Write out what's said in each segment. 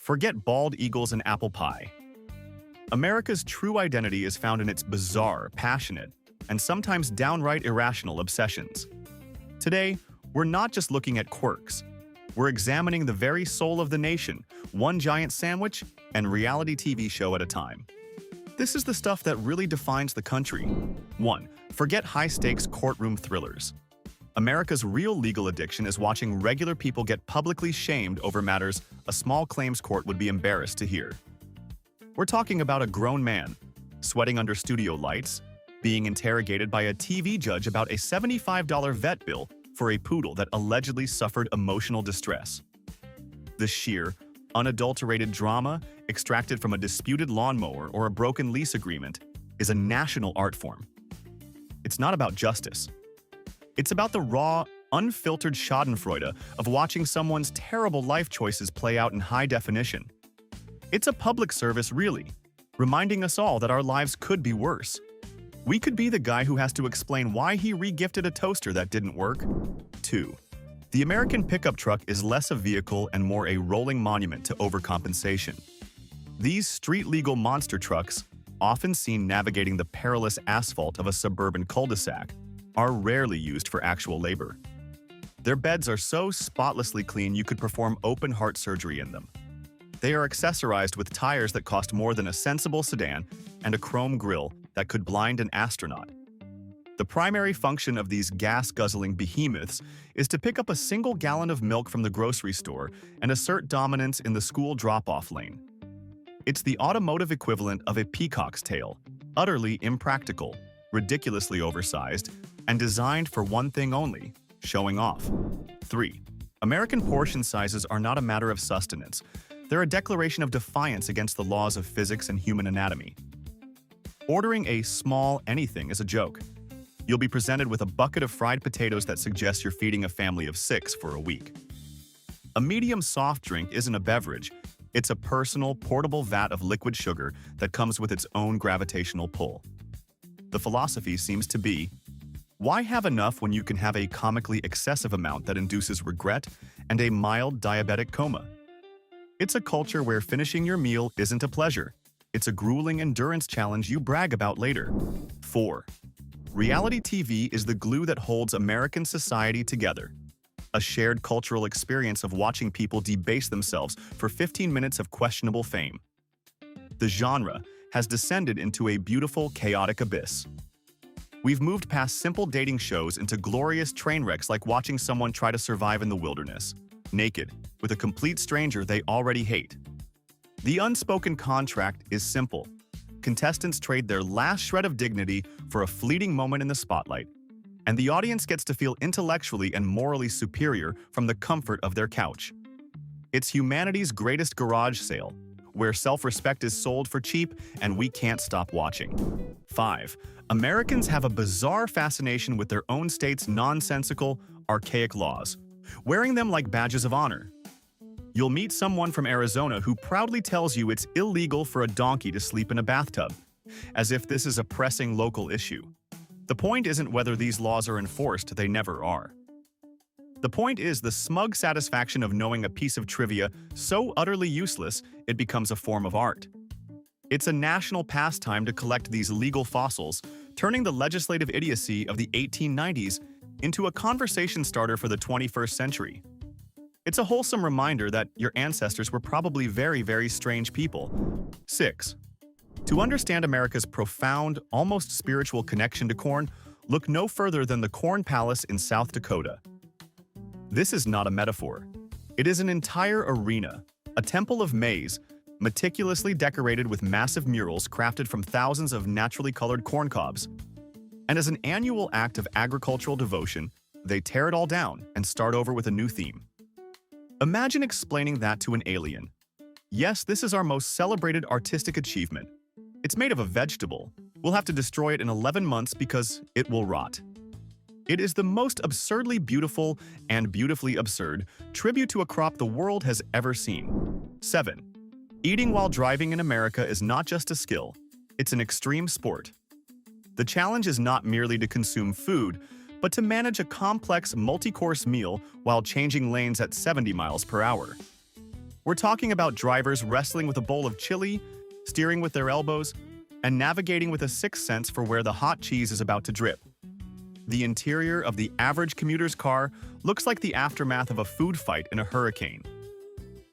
Forget bald eagles and apple pie. America's true identity is found in its bizarre, passionate, and sometimes downright irrational obsessions. Today, we're not just looking at quirks. We're examining the very soul of the nation, one giant sandwich and reality TV show at a time. This is the stuff that really defines the country. 1. Forget high-stakes courtroom thrillers. America's real legal addiction is watching regular people get publicly shamed over matters a small claims court would be embarrassed to hear. We're talking about a grown man, sweating under studio lights, being interrogated by a TV judge about a $75 vet bill for a poodle that allegedly suffered emotional distress. The sheer, unadulterated drama, extracted from a disputed lawnmower or a broken lease agreement, is a national art form. It's not about justice. It's about the raw, unfiltered schadenfreude of watching someone's terrible life choices play out in high definition. It's a public service, really, reminding us all that our lives could be worse. We could be the guy who has to explain why he re-gifted a toaster that didn't work. 2. The American pickup truck is less a vehicle and more a rolling monument to overcompensation. These street-legal monster trucks, often seen navigating the perilous asphalt of a suburban cul-de-sac, are rarely used for actual labor. Their beds are so spotlessly clean you could perform open-heart surgery in them. They are accessorized with tires that cost more than a sensible sedan and a chrome grille that could blind an astronaut. The primary function of these gas-guzzling behemoths is to pick up a single gallon of milk from the grocery store and assert dominance in the school drop-off lane. It's the automotive equivalent of a peacock's tail, utterly impractical, ridiculously oversized, and designed for one thing only: showing off. 3. American portion sizes are not a matter of sustenance. They're a declaration of defiance against the laws of physics and human anatomy. Ordering a small anything is a joke. You'll be presented with a bucket of fried potatoes that suggests you're feeding a family of 6 for a week. A medium soft drink isn't a beverage. It's a personal, portable vat of liquid sugar that comes with its own gravitational pull. The philosophy seems to be, why have enough when you can have a comically excessive amount that induces regret and a mild diabetic coma? It's a culture where finishing your meal isn't a pleasure. It's a grueling endurance challenge you brag about later. 4. Reality TV is the glue that holds American society together. A shared cultural experience of watching people debase themselves for 15 minutes of questionable fame. The genre has descended into a beautiful, chaotic abyss. We've moved past simple dating shows into glorious train wrecks like watching someone try to survive in the wilderness, naked, with a complete stranger they already hate. The unspoken contract is simple. Contestants trade their last shred of dignity for a fleeting moment in the spotlight, and the audience gets to feel intellectually and morally superior from the comfort of their couch. It's humanity's greatest garage sale, where self-respect is sold for cheap and we can't stop watching. 5. Americans have a bizarre fascination with their own state's nonsensical, archaic laws, wearing them like badges of honor. You'll meet someone from Arizona who proudly tells you it's illegal for a donkey to sleep in a bathtub, as if this is a pressing local issue. The point isn't whether these laws are enforced, they never are. The point is the smug satisfaction of knowing a piece of trivia so utterly useless it becomes a form of art. It's a national pastime to collect these legal fossils, turning the legislative idiocy of the 1890s into a conversation starter for the 21st century. It's a wholesome reminder that your ancestors were probably very, very strange people. 6. To understand America's profound, almost spiritual connection to corn, look no further than the Corn Palace in South Dakota. This is not a metaphor. It is an entire arena, a temple of maize, meticulously decorated with massive murals crafted from thousands of naturally colored corn cobs. And as an annual act of agricultural devotion, they tear it all down and start over with a new theme. Imagine explaining that to an alien. Yes, this is our most celebrated artistic achievement. It's made of a vegetable. We'll have to destroy it in 11 months because it will rot. It is the most absurdly beautiful and beautifully absurd tribute to a crop the world has ever seen. 7. Eating while driving in America is not just a skill, it's an extreme sport. The challenge is not merely to consume food, but to manage a complex multi-course meal while changing lanes at 70 miles per hour. We're talking about drivers wrestling with a bowl of chili, steering with their elbows, and navigating with a sixth sense for where the hot cheese is about to drip. The interior of the average commuter's car looks like the aftermath of a food fight in a hurricane.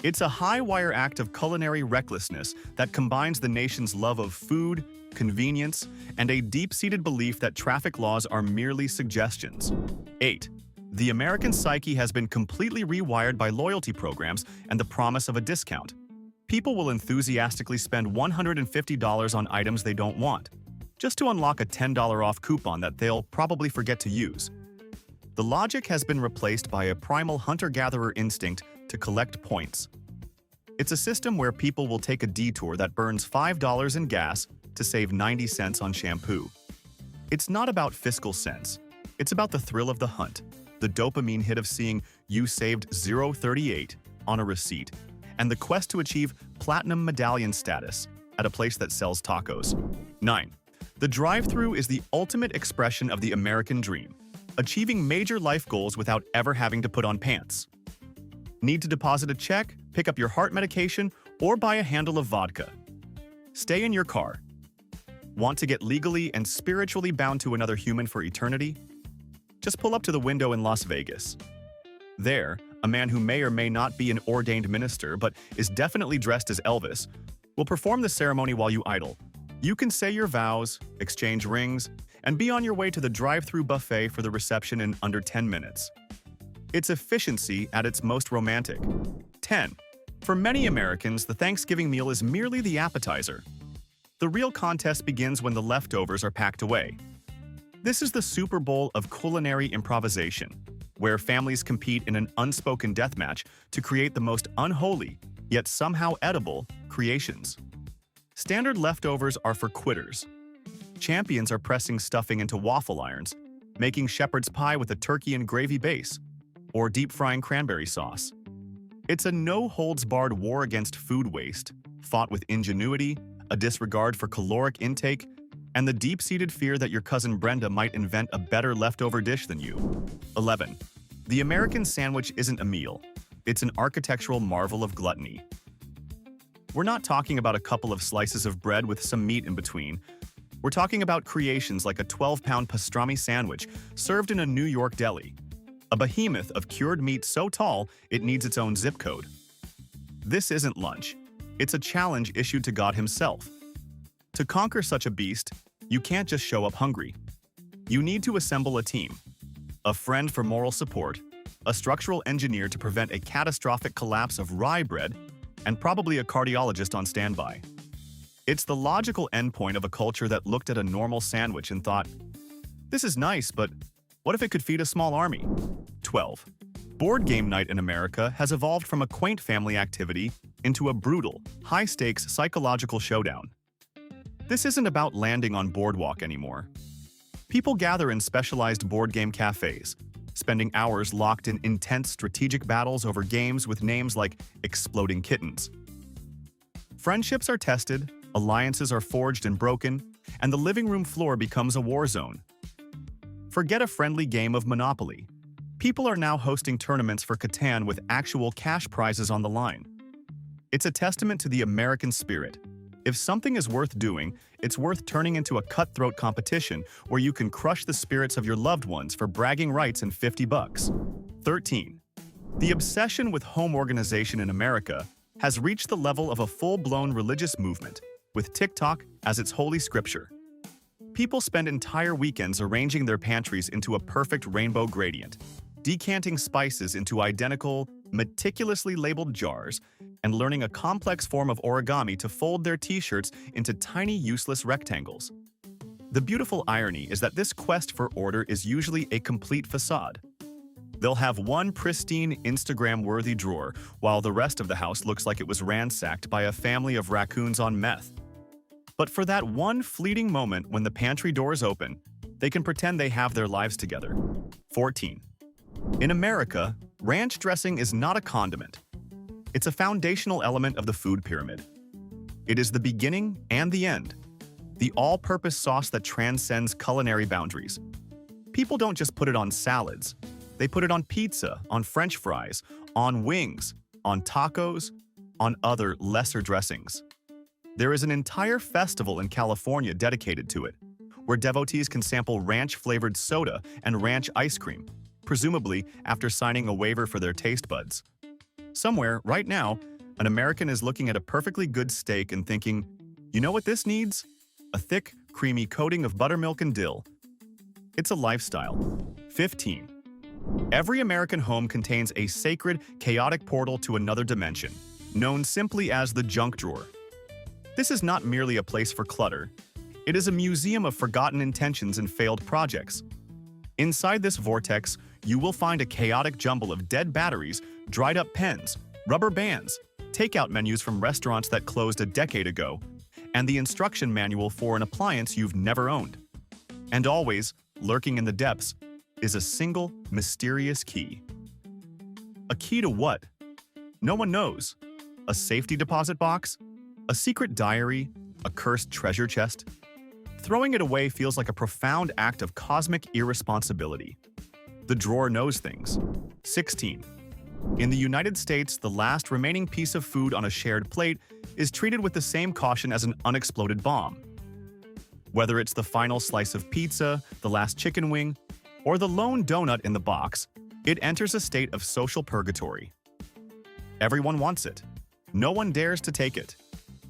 It's a high-wire act of culinary recklessness that combines the nation's love of food, convenience, and a deep-seated belief that traffic laws are merely suggestions. 8. The American psyche has been completely rewired by loyalty programs and the promise of a discount. People will enthusiastically spend $150 on items they don't want, just to unlock a $10 off coupon that they'll probably forget to use. The logic has been replaced by a primal hunter-gatherer instinct to collect points. It's a system where people will take a detour that burns $5 in gas to save 90 cents on shampoo. It's not about fiscal sense. It's about the thrill of the hunt, the dopamine hit of seeing you saved $0.38 on a receipt, and the quest to achieve platinum medallion status at a place that sells tacos. 9. The drive-thru is the ultimate expression of the American dream, achieving major life goals without ever having to put on pants. Need to deposit a check, pick up your heart medication, or buy a handle of vodka? Stay in your car. Want to get legally and spiritually bound to another human for eternity? Just pull up to the window in Las Vegas. There, a man who may or may not be an ordained minister but is definitely dressed as Elvis will perform the ceremony while you idle. You can say your vows, exchange rings, and be on your way to the drive-thru buffet for the reception in under 10 minutes. It's efficiency at its most romantic. 10. For many Americans, the Thanksgiving meal is merely the appetizer. The real contest begins when the leftovers are packed away. This is the Super Bowl of culinary improvisation, where families compete in an unspoken deathmatch to create the most unholy, yet somehow edible, creations. Standard leftovers are for quitters. Champions are pressing stuffing into waffle irons, making shepherd's pie with a turkey and gravy base, or deep-frying cranberry sauce. It's a no-holds-barred war against food waste, fought with ingenuity, a disregard for caloric intake, and the deep-seated fear that your cousin Brenda might invent a better leftover dish than you. 11. The American sandwich isn't a meal. It's an architectural marvel of gluttony. We're not talking about a couple of slices of bread with some meat in between. We're talking about creations like a 12-pound pastrami sandwich served in a New York deli. A behemoth of cured meat so tall it needs its own zip code. This isn't lunch. It's a challenge issued to God himself. To conquer such a beast, you can't just show up hungry. You need to assemble a team. A friend for moral support, a structural engineer to prevent a catastrophic collapse of rye bread, and probably a cardiologist on standby. It's the logical endpoint of a culture that looked at a normal sandwich and thought, "This is nice, but what if it could feed a small army?" 12. Board game night in America has evolved from a quaint family activity into a brutal, high-stakes psychological showdown. This isn't about landing on Boardwalk anymore. People gather in specialized board game cafes, spending hours locked in intense strategic battles over games with names like Exploding Kittens. Friendships are tested, alliances are forged and broken, and the living room floor becomes a war zone. Forget a friendly game of Monopoly. People are now hosting tournaments for Catan with actual cash prizes on the line. It's a testament to the American spirit. If something is worth doing, it's worth turning into a cutthroat competition where you can crush the spirits of your loved ones for bragging rights and $50. 13. The obsession with home organization in America has reached the level of a full-blown religious movement, with TikTok as its holy scripture. People spend entire weekends arranging their pantries into a perfect rainbow gradient, decanting spices into identical, meticulously labeled jars, and learning a complex form of origami to fold their t-shirts into tiny, useless rectangles. The beautiful irony is that this quest for order is usually a complete facade. They'll have one pristine, Instagram-worthy drawer, while the rest of the house looks like it was ransacked by a family of raccoons on meth. But for that one fleeting moment when the pantry doors open, they can pretend they have their lives together. 14. In America, ranch dressing is not a condiment. It's a foundational element of the food pyramid. It is the beginning and the end, the all-purpose sauce that transcends culinary boundaries. People don't just put it on salads. They put it on pizza, on French fries, on wings, on tacos, on other, lesser dressings. There is an entire festival in California dedicated to it, where devotees can sample ranch-flavored soda and ranch ice cream, presumably after signing a waiver for their taste buds. Somewhere, right now, an American is looking at a perfectly good steak and thinking, you know what this needs? A thick, creamy coating of buttermilk and dill. It's a lifestyle. 15. Every American home contains a sacred, chaotic portal to another dimension, known simply as the junk drawer. This is not merely a place for clutter. It is a museum of forgotten intentions and failed projects. Inside this vortex, you will find a chaotic jumble of dead batteries, dried-up pens, rubber bands, takeout menus from restaurants that closed a decade ago, and the instruction manual for an appliance you've never owned. And always, lurking in the depths, is a single, mysterious key. A key to what? No one knows. A safety deposit box? A secret diary? A cursed treasure chest? Throwing it away feels like a profound act of cosmic irresponsibility. The drawer knows things. 16. In the United States, the last remaining piece of food on a shared plate is treated with the same caution as an unexploded bomb. Whether it's the final slice of pizza, the last chicken wing, or the lone donut in the box, it enters a state of social purgatory. Everyone wants it. No one dares to take it.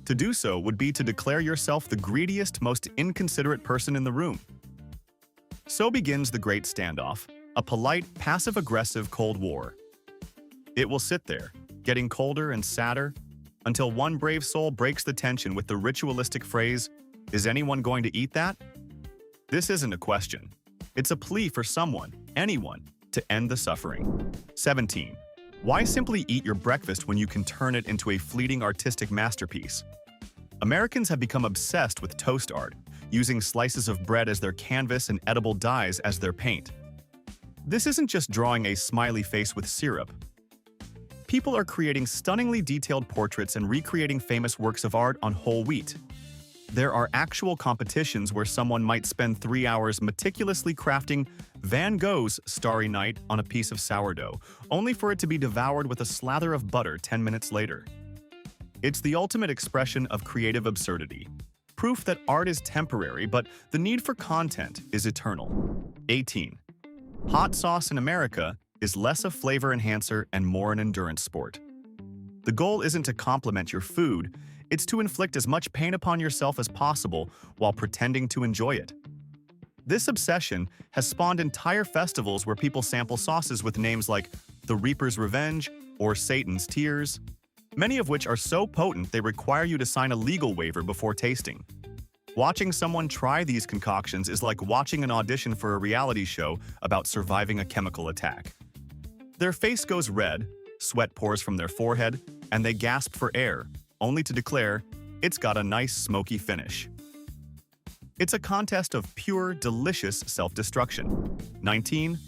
To do so would be to declare yourself the greediest, most inconsiderate person in the room. So begins the Great Standoff, a polite, passive-aggressive Cold War. It will sit there, getting colder and sadder, until one brave soul breaks the tension with the ritualistic phrase, "Is anyone going to eat that?" This isn't a question. It's a plea for someone, anyone, to end the suffering. 17. Why simply eat your breakfast when you can turn it into a fleeting artistic masterpiece? Americans have become obsessed with toast art, using slices of bread as their canvas and edible dyes as their paint. This isn't just drawing a smiley face with syrup. People are creating stunningly detailed portraits and recreating famous works of art on whole wheat. There are actual competitions where someone might spend 3 hours meticulously crafting Van Gogh's Starry Night on a piece of sourdough, only for it to be devoured with a slather of butter 10 minutes later. It's the ultimate expression of creative absurdity. Proof that art is temporary, but the need for content is eternal. 18. Hot sauce in America is less a flavor enhancer and more an endurance sport. The goal isn't to complement your food, it's to inflict as much pain upon yourself as possible while pretending to enjoy it. This obsession has spawned entire festivals where people sample sauces with names like The Reaper's Revenge or Satan's Tears, many of which are so potent they require you to sign a legal waiver before tasting. Watching someone try these concoctions is like watching an audition for a reality show about surviving a chemical attack. Their face goes red, sweat pours from their forehead, and they gasp for air, only to declare, "It's got a nice smoky finish." It's a contest of pure, delicious self-destruction. 19.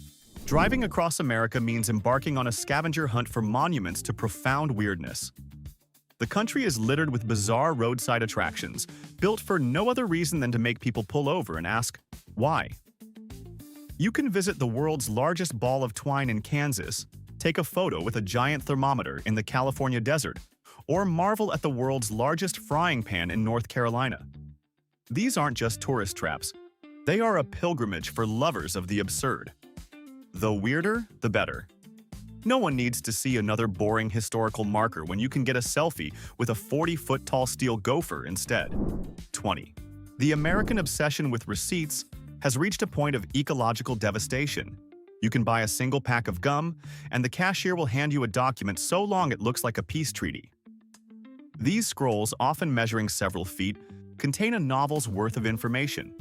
Driving across America means embarking on a scavenger hunt for monuments to profound weirdness. The country is littered with bizarre roadside attractions, built for no other reason than to make people pull over and ask, why? You can visit the world's largest ball of twine in Kansas, take a photo with a giant thermometer in the California desert, or marvel at the world's largest frying pan in North Carolina. These aren't just tourist traps. They are a pilgrimage for lovers of the absurd. The weirder, the better. No one needs to see another boring historical marker when you can get a selfie with a 40-foot-tall steel gopher instead. 20. The American obsession with receipts has reached a point of ecological devastation. You can buy a single pack of gum, and the cashier will hand you a document so long it looks like a peace treaty. These scrolls, often measuring several feet, contain a novel's worth of information: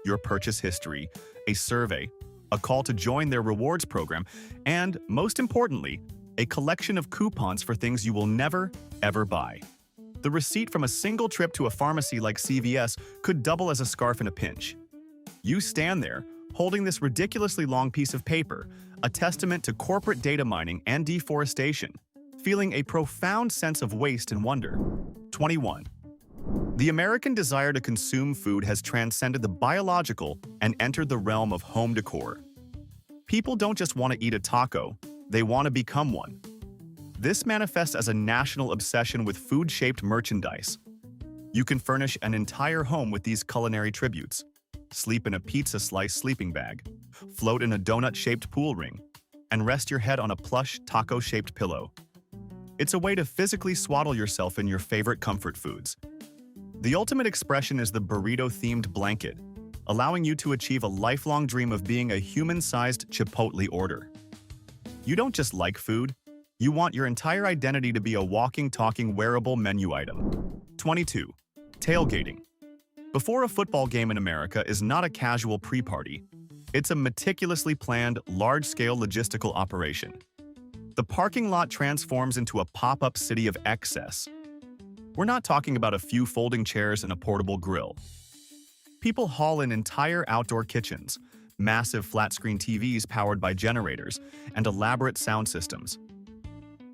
your purchase history, a survey, a call to join their rewards program, and, most importantly, a collection of coupons for things you will never, ever buy. The receipt from a single trip to a pharmacy like CVS could double as a scarf in a pinch. You stand there, holding this ridiculously long piece of paper, a testament to corporate data mining and deforestation, feeling a profound sense of waste and wonder. 21. The American desire to consume food has transcended the biological and entered the realm of home decor. People don't just want to eat a taco, they want to become one. This manifests as a national obsession with food-shaped merchandise. You can furnish an entire home with these culinary tributes. Sleep in a pizza slice sleeping bag, float in a donut-shaped pool ring, and rest your head on a plush, taco-shaped pillow. It's a way to physically swaddle yourself in your favorite comfort foods. The ultimate expression is the burrito-themed blanket, allowing you to achieve a lifelong dream of being a human-sized Chipotle order. You don't just like food, you want your entire identity to be a walking, talking, wearable menu item. 22. Tailgating. Before a football game in America is not a casual pre-party. It's a meticulously planned, large-scale logistical operation. The parking lot transforms into a pop-up city of excess. We're not talking about a few folding chairs and a portable grill. People haul in entire outdoor kitchens, massive flat-screen TVs powered by generators, and elaborate sound systems.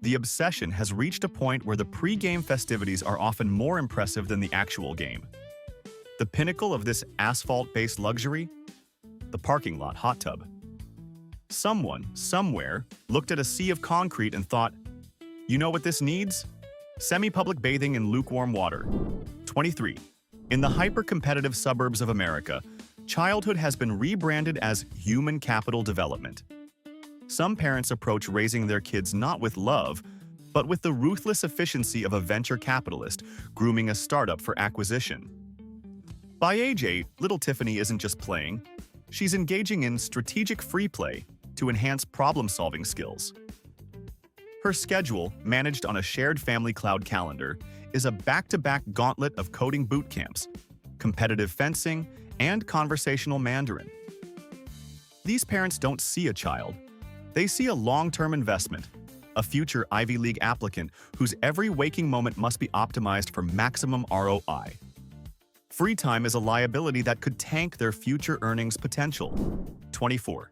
The obsession has reached a point where the pre-game festivities are often more impressive than the actual game. The pinnacle of this asphalt-based luxury? The parking lot hot tub. Someone, somewhere, looked at a sea of concrete and thought, you know what this needs? Semi-public bathing in lukewarm water. 23. In the hyper-competitive suburbs of America, childhood has been rebranded as human capital development. Some parents approach raising their kids not with love, but with the ruthless efficiency of a venture capitalist grooming a startup for acquisition. By age 8, little Tiffany isn't just playing. She's engaging in strategic free play to enhance problem-solving skills. Her schedule, managed on a shared family cloud calendar, is a back-to-back gauntlet of coding boot camps, competitive fencing, and conversational Mandarin. These parents don't see a child. They see a long-term investment, a future Ivy League applicant whose every waking moment must be optimized for maximum ROI. Free time is a liability that could tank their future earnings potential. 24.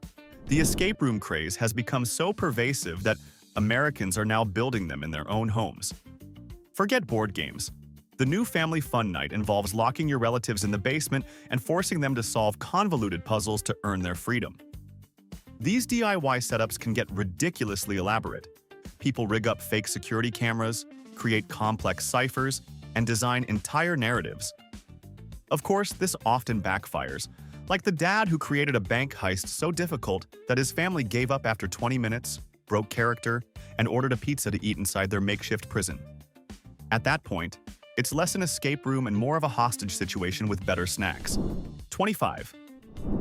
The escape room craze has become so pervasive that Americans are now building them in their own homes. Forget board games. The new family fun night involves locking your relatives in the basement and forcing them to solve convoluted puzzles to earn their freedom. These DIY setups can get ridiculously elaborate. People rig up fake security cameras, create complex ciphers, and design entire narratives. Of course, this often backfires, like the dad who created a bank heist so difficult that his family gave up after 20 minutes, broke character, and ordered a pizza to eat inside their makeshift prison. At that point, it's less an escape room and more of a hostage situation with better snacks. 25.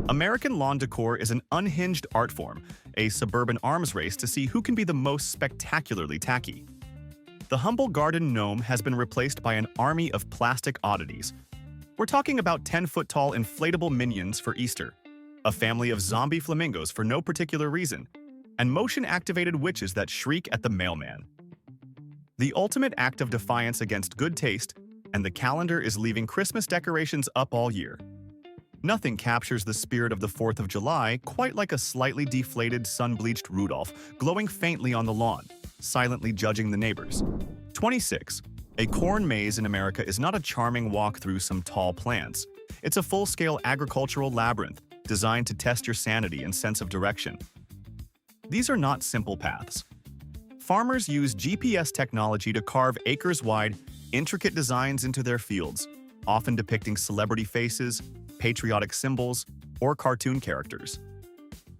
American lawn decor is an unhinged art form, a suburban arms race to see who can be the most spectacularly tacky. The humble garden gnome has been replaced by an army of plastic oddities. We're talking about 10-foot-tall inflatable minions for Easter, a family of zombie flamingos for no particular reason, and motion-activated witches that shriek at the mailman. The ultimate act of defiance against good taste, and the calendar is leaving Christmas decorations up all year. Nothing captures the spirit of the 4th of July quite like a slightly deflated, sun-bleached Rudolph glowing faintly on the lawn, silently judging the neighbors. 26. A corn maze in America is not a charming walk through some tall plants. It's a full-scale agricultural labyrinth designed to test your sanity and sense of direction. These are not simple paths. Farmers use GPS technology to carve acres-wide, intricate designs into their fields, often depicting celebrity faces, patriotic symbols, or cartoon characters.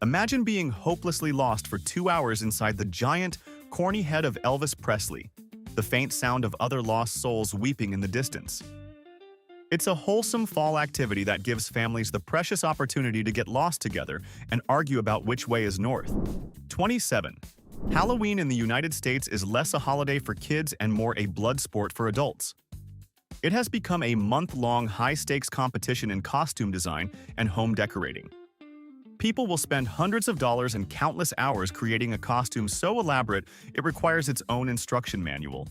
Imagine being hopelessly lost for 2 hours inside the giant, corny head of Elvis Presley, the faint sound of other lost souls weeping in the distance. It's a wholesome fall activity that gives families the precious opportunity to get lost together and argue about which way is north. 27. Halloween in the United States is less a holiday for kids and more a blood sport for adults. It has become a month-long high-stakes competition in costume design and home decorating. People will spend hundreds of dollars and countless hours creating a costume so elaborate it requires its own instruction manual.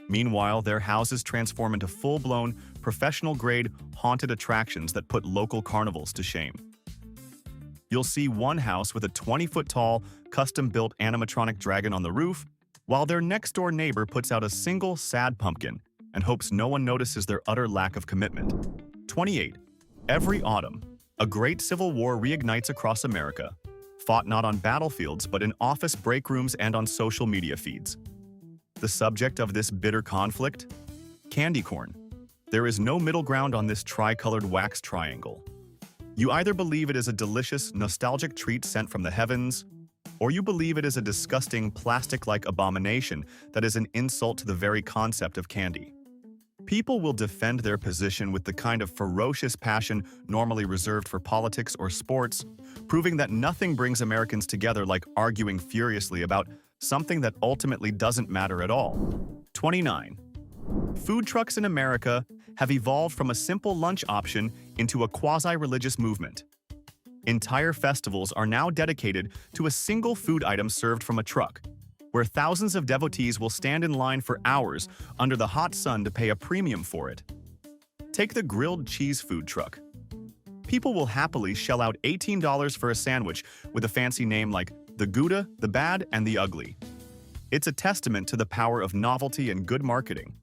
Meanwhile, their houses transform into full-blown, professional-grade, haunted attractions that put local carnivals to shame. You'll see one house with a 20-foot-tall, custom-built animatronic dragon on the roof, while their next-door neighbor puts out a single, sad pumpkin and hopes no one notices their utter lack of commitment. 28. Every autumn, a great civil war reignites across America, fought not on battlefields but in office break rooms and on social media feeds. The subject of this bitter conflict? Candy corn. There is no middle ground on this tri-colored wax triangle. You either believe it is a delicious, nostalgic treat sent from the heavens, or you believe it is a disgusting, plastic-like abomination that is an insult to the very concept of candy. People will defend their position with the kind of ferocious passion normally reserved for politics or sports, proving that nothing brings Americans together like arguing furiously about something that ultimately doesn't matter at all. 29. Food trucks in America have evolved from a simple lunch option into a quasi-religious movement. Entire festivals are now dedicated to a single food item served from a truck, where thousands of devotees will stand in line for hours under the hot sun to pay a premium for it. Take the grilled cheese food truck. People will happily shell out $18 for a sandwich with a fancy name like the Gouda, the Bad, and the Ugly. It's a testament to the power of novelty and good marketing.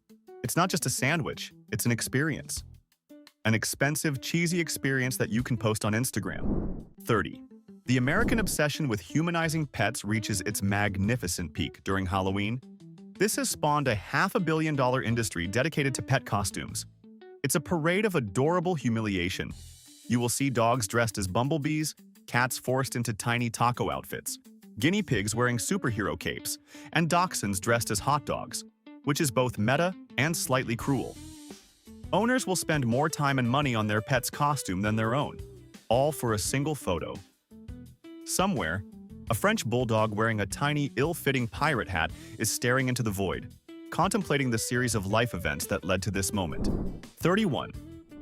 It's not just a sandwich, it's an experience. An expensive, cheesy experience that you can post on Instagram. 30. The American obsession with humanizing pets reaches its magnificent peak during Halloween. This has spawned a $500 million industry dedicated to pet costumes. It's a parade of adorable humiliation. You will see dogs dressed as bumblebees, cats forced into tiny taco outfits, guinea pigs wearing superhero capes, and dachshunds dressed as hot dogs, which is both meta and slightly cruel. Owners will spend more time and money on their pet's costume than their own, all for a single photo. Somewhere, a French bulldog wearing a tiny, ill-fitting pirate hat is staring into the void, contemplating the series of life events that led to this moment. 31.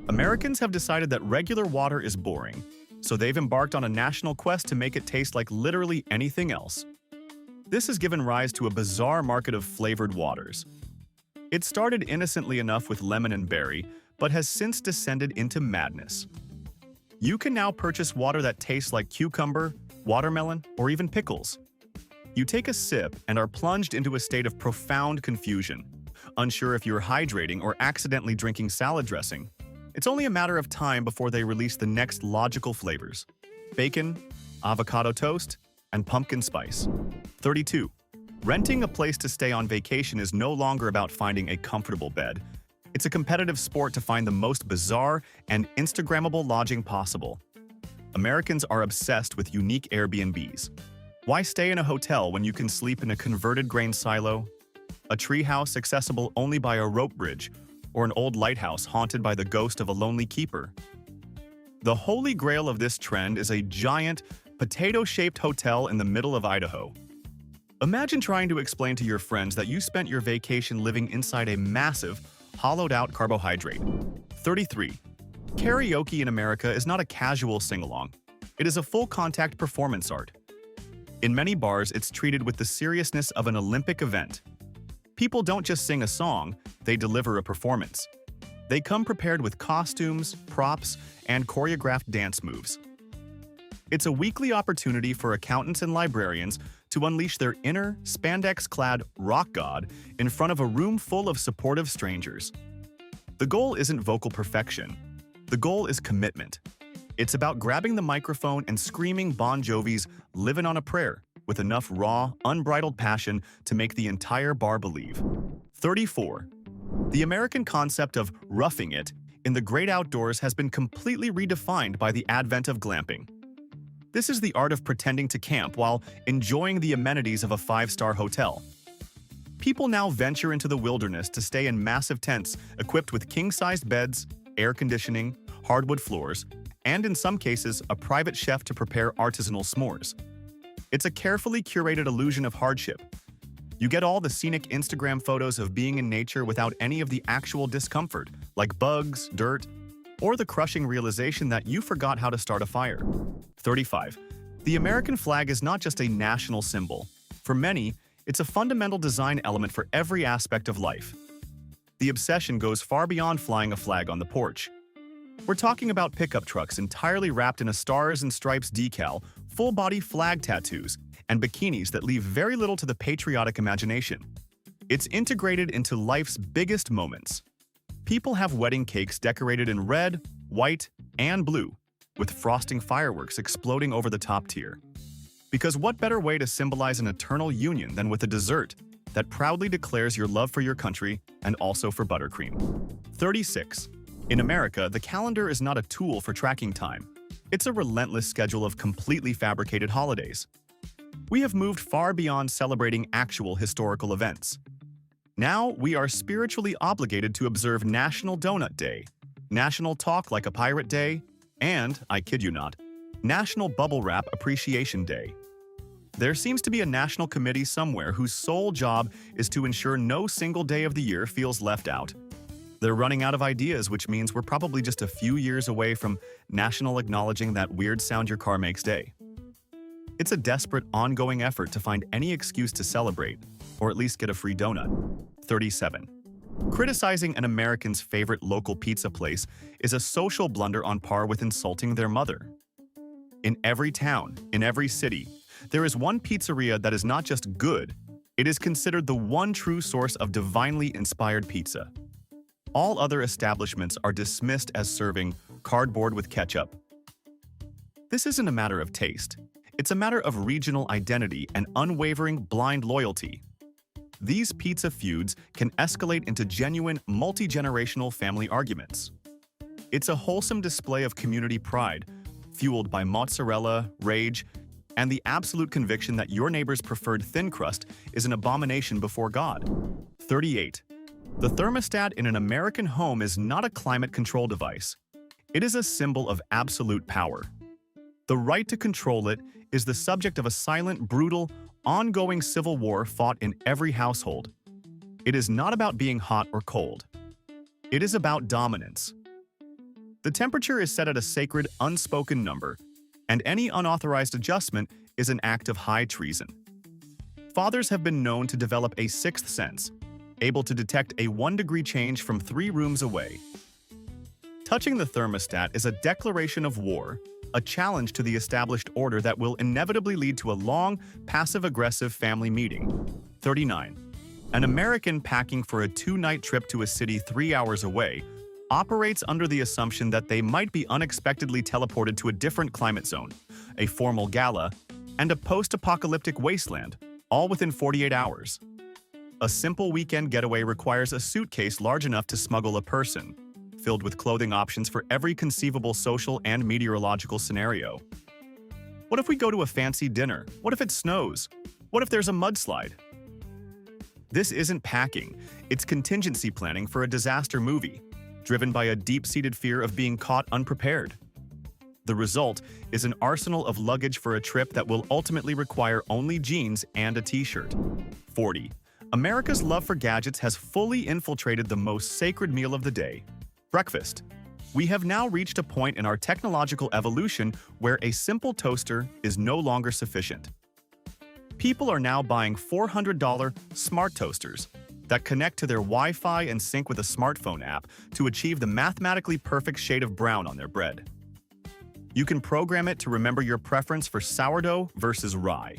Americans have decided that regular water is boring, so they've embarked on a national quest to make it taste like literally anything else. This has given rise to a bizarre market of flavored waters. It started innocently enough with lemon and berry, but has since descended into madness. You can now purchase water that tastes like cucumber, watermelon, or even pickles. You take a sip and are plunged into a state of profound confusion, unsure if you're hydrating or accidentally drinking salad dressing. It's only a matter of time before they release the next logical flavors: bacon, avocado toast, and pumpkin spice. 32. Renting a place to stay on vacation is no longer about finding a comfortable bed. It's a competitive sport to find the most bizarre and Instagrammable lodging possible. Americans are obsessed with unique Airbnbs. Why stay in a hotel when you can sleep in a converted grain silo, a treehouse accessible only by a rope bridge, or an old lighthouse haunted by the ghost of a lonely keeper? The holy grail of this trend is a giant, potato-shaped hotel in the middle of Idaho. Imagine trying to explain to your friends that you spent your vacation living inside a massive, hollowed-out carbohydrate. 33. Karaoke in America is not a casual sing-along. It is a full-contact performance art. In many bars, it's treated with the seriousness of an Olympic event. People don't just sing a song, they deliver a performance. They come prepared with costumes, props, and choreographed dance moves. It's a weekly opportunity for accountants and librarians to unleash their inner, spandex-clad rock god in front of a room full of supportive strangers. The goal isn't vocal perfection. The goal is commitment. It's about grabbing the microphone and screaming Bon Jovi's "Livin' on a Prayer" with enough raw, unbridled passion to make the entire bar believe. 34. The American concept of roughing it in the great outdoors has been completely redefined by the advent of glamping. This is the art of pretending to camp while enjoying the amenities of a five-star hotel. People now venture into the wilderness to stay in massive tents equipped with king-sized beds, air conditioning, hardwood floors, and in some cases, a private chef to prepare artisanal s'mores. It's a carefully curated illusion of hardship. You get all the scenic Instagram photos of being in nature without any of the actual discomfort, like bugs, dirt, or the crushing realization that you forgot how to start a fire. 35. The American flag is not just a national symbol. For many, it's a fundamental design element for every aspect of life. The obsession goes far beyond flying a flag on the porch. We're talking about pickup trucks entirely wrapped in a stars and stripes decal, full-body flag tattoos, and bikinis that leave very little to the patriotic imagination. It's integrated into life's biggest moments. People have wedding cakes decorated in red, white, and blue, with frosting fireworks exploding over the top tier. Because what better way to symbolize an eternal union than with a dessert? that proudly declares your love for your country and also for buttercream. 36. In America, the calendar is not a tool for tracking time. It's a relentless schedule of completely fabricated holidays. We have moved far beyond celebrating actual historical events. Now, we are spiritually obligated to observe National Donut Day, National Talk Like a Pirate Day, and, I kid you not, National Bubble Wrap Appreciation Day. There seems to be a national committee somewhere whose sole job is to ensure no single day of the year feels left out. They're running out of ideas, which means we're probably just a few years away from National Acknowledging That Weird Sound Your Car Makes Day. It's a desperate, ongoing effort to find any excuse to celebrate, or at least get a free donut. 37. Criticizing an American's favorite local pizza place is a social blunder on par with insulting their mother. In every town, in every city, there is one pizzeria that is not just good, it is considered the one true source of divinely inspired pizza. All other establishments are dismissed as serving cardboard with ketchup. This isn't a matter of taste. It's a matter of regional identity and unwavering blind loyalty. These pizza feuds can escalate into genuine multi-generational family arguments. It's a wholesome display of community pride, fueled by mozzarella, rage, and the absolute conviction that your neighbor's preferred thin crust is an abomination before God. 38. The thermostat in an American home is not a climate control device. It is a symbol of absolute power. The right to control it is the subject of a silent, brutal, ongoing civil war fought in every household. It is not about being hot or cold. It is about dominance. The temperature is set at a sacred, unspoken number, and any unauthorized adjustment is an act of high treason. Fathers have been known to develop a sixth sense, able to detect a 1-degree change from 3 rooms away. Touching the thermostat is a declaration of war, a challenge to the established order that will inevitably lead to a long, passive-aggressive family meeting. 39. An American packing for a 2-night trip to a city 3 hours away operates under the assumption that they might be unexpectedly teleported to a different climate zone, a formal gala, and a post-apocalyptic wasteland, all within 48 hours. A simple weekend getaway requires a suitcase large enough to smuggle a person, filled with clothing options for every conceivable social and meteorological scenario. What if we go to a fancy dinner? What if it snows? What if there's a mudslide? This isn't packing, it's contingency planning for a disaster movie, driven by a deep-seated fear of being caught unprepared. The result is an arsenal of luggage for a trip that will ultimately require only jeans and a t-shirt. 40. America's love for gadgets has fully infiltrated the most sacred meal of the day, breakfast. We have now reached a point in our technological evolution where a simple toaster is no longer sufficient. People are now buying $400 smart toasters that connect to their Wi-Fi and sync with a smartphone app to achieve the mathematically perfect shade of brown on their bread. You can program it to remember your preference for sourdough versus rye.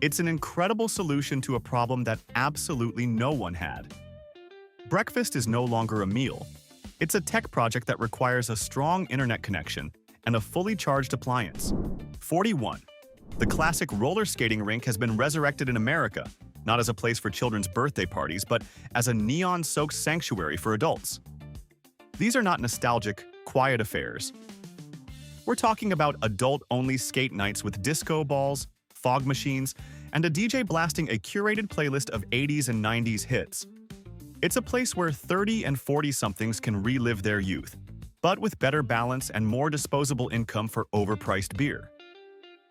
It's an incredible solution to a problem that absolutely no one had. Breakfast is no longer a meal. It's a tech project that requires a strong internet connection and a fully charged appliance. 41. The classic roller skating rink has been resurrected in America, not as a place for children's birthday parties, but as a neon-soaked sanctuary for adults. These are not nostalgic, quiet affairs. We're talking about adult-only skate nights with disco balls, fog machines, and a DJ blasting a curated playlist of 80s and 90s hits. It's a place where 30 and 40-somethings can relive their youth, but with better balance and more disposable income for overpriced beer.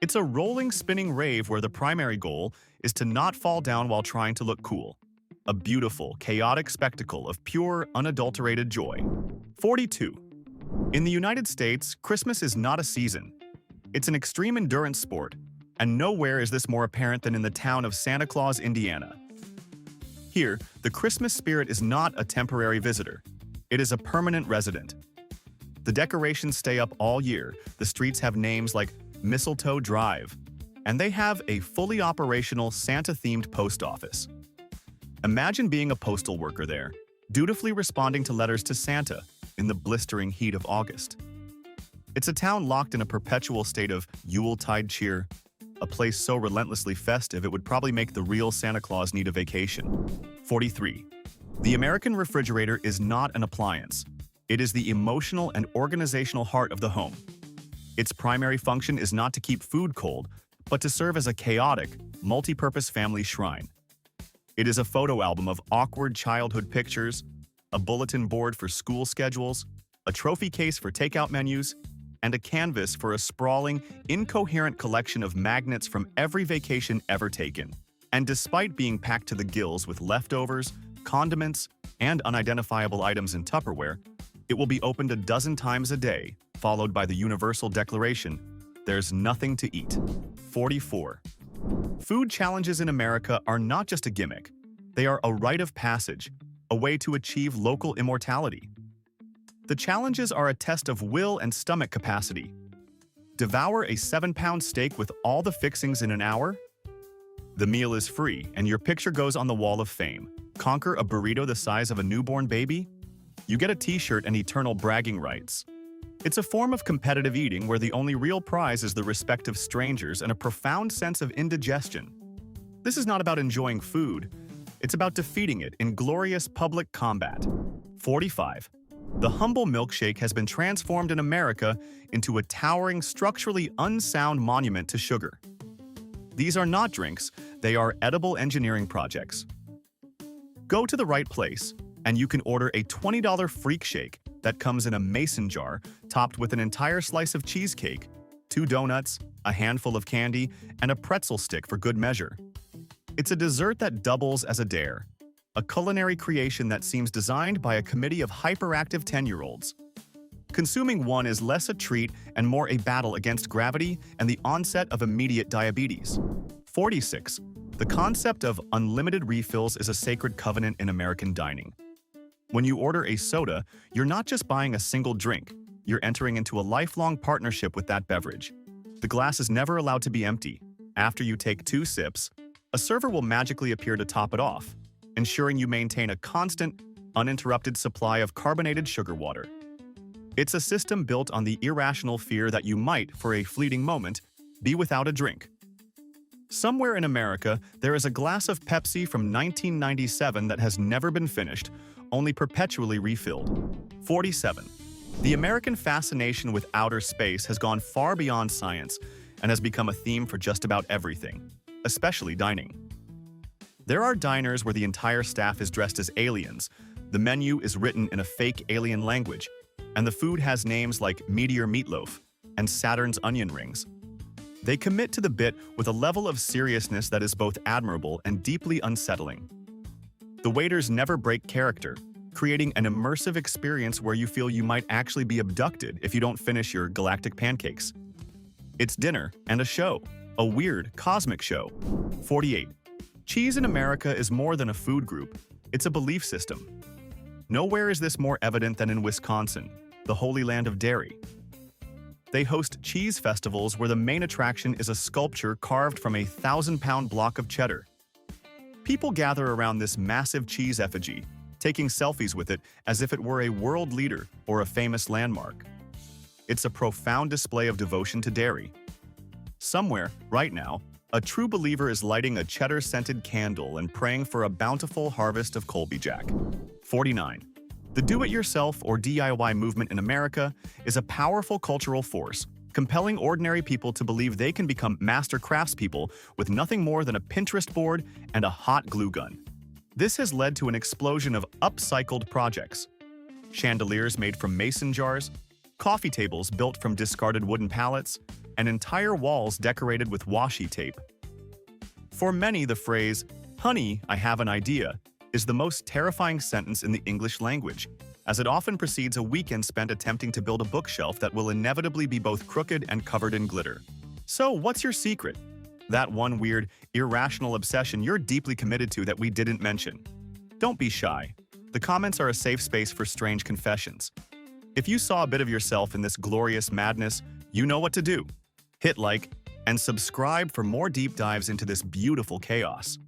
It's a rolling, spinning rave where the primary goal is to not fall down while trying to look cool. A beautiful, chaotic spectacle of pure, unadulterated joy. 42. In the United States, Christmas is not a season. It's an extreme endurance sport, and nowhere is this more apparent than in the town of Santa Claus, Indiana. Here, the Christmas spirit is not a temporary visitor. It is a permanent resident. The decorations stay up all year, the streets have names like Mistletoe Drive, and they have a fully operational Santa-themed post office. Imagine being a postal worker there, dutifully responding to letters to Santa in the blistering heat of August. It's a town locked in a perpetual state of Yuletide cheer, a place so relentlessly festive it would probably make the real Santa Claus need a vacation. 43. The American refrigerator is not an appliance. It is the emotional and organizational heart of the home. Its primary function is not to keep food cold, but to serve as a chaotic, multi-purpose family shrine. It is a photo album of awkward childhood pictures, a bulletin board for school schedules, a trophy case for takeout menus, and a canvas for a sprawling, incoherent collection of magnets from every vacation ever taken. And despite being packed to the gills with leftovers, condiments, and unidentifiable items in Tupperware, it will be opened a dozen times a day, followed by the universal declaration, "There's nothing to eat." 44. Food challenges in America are not just a gimmick. They are a rite of passage, a way to achieve local immortality. The challenges are a test of will and stomach capacity. Devour a 7-pound steak with all the fixings in an hour? The meal is free, and your picture goes on the wall of fame. Conquer a burrito the size of a newborn baby? You get a t-shirt and eternal bragging rights. It's a form of competitive eating where the only real prize is the respect of strangers and a profound sense of indigestion. This is not about enjoying food. It's about defeating it in glorious public combat. 45. The humble milkshake has been transformed in America into a towering, structurally unsound monument to sugar. These are not drinks, they are edible engineering projects. Go to the right place, and you can order a $20 freak shake that comes in a mason jar topped with an entire slice of cheesecake, 2 donuts, a handful of candy, and a pretzel stick for good measure. It's a dessert that doubles as a dare, a culinary creation that seems designed by a committee of hyperactive 10-year-olds. Consuming one is less a treat and more a battle against gravity and the onset of immediate diabetes. 46. The concept of unlimited refills is a sacred covenant in American dining. When you order a soda, you're not just buying a single drink, you're entering into a lifelong partnership with that beverage. The glass is never allowed to be empty. After you take 2 sips, a server will magically appear to top it off, ensuring you maintain a constant, uninterrupted supply of carbonated sugar water. It's a system built on the irrational fear that you might, for a fleeting moment, be without a drink. Somewhere in America, there is a glass of Pepsi from 1997 that has never been finished, only perpetually refilled. 47. The American fascination with outer space has gone far beyond science and has become a theme for just about everything, especially dining. There are diners where the entire staff is dressed as aliens, the menu is written in a fake alien language, and the food has names like Meteor Meatloaf and Saturn's Onion Rings. They commit to the bit with a level of seriousness that is both admirable and deeply unsettling. The waiters never break character, creating an immersive experience where you feel you might actually be abducted if you don't finish your galactic pancakes. It's dinner and a show, a weird, cosmic show. 48. Cheese in America is more than a food group, it's a belief system. Nowhere is this more evident than in Wisconsin, the holy land of dairy. They host cheese festivals where the main attraction is a sculpture carved from a 1,000-pound block of cheddar. People gather around this massive cheese effigy, taking selfies with it as if it were a world leader or a famous landmark. It's a profound display of devotion to dairy. Somewhere, right now, a true believer is lighting a cheddar-scented candle and praying for a bountiful harvest of Colby Jack. 49. The do-it-yourself or DIY movement in America is a powerful cultural force, compelling ordinary people to believe they can become master craftspeople with nothing more than a Pinterest board and a hot glue gun. This has led to an explosion of upcycled projects. Chandeliers made from mason jars, coffee tables built from discarded wooden pallets, and entire walls decorated with washi tape. For many, the phrase, "Honey, I have an idea," is the most terrifying sentence in the English language, as it often precedes a weekend spent attempting to build a bookshelf that will inevitably be both crooked and covered in glitter. So, what's your secret? That one weird, irrational obsession you're deeply committed to that we didn't mention. Don't be shy. The comments are a safe space for strange confessions. If you saw a bit of yourself in this glorious madness, you know what to do. Hit like and subscribe for more deep dives into this beautiful chaos.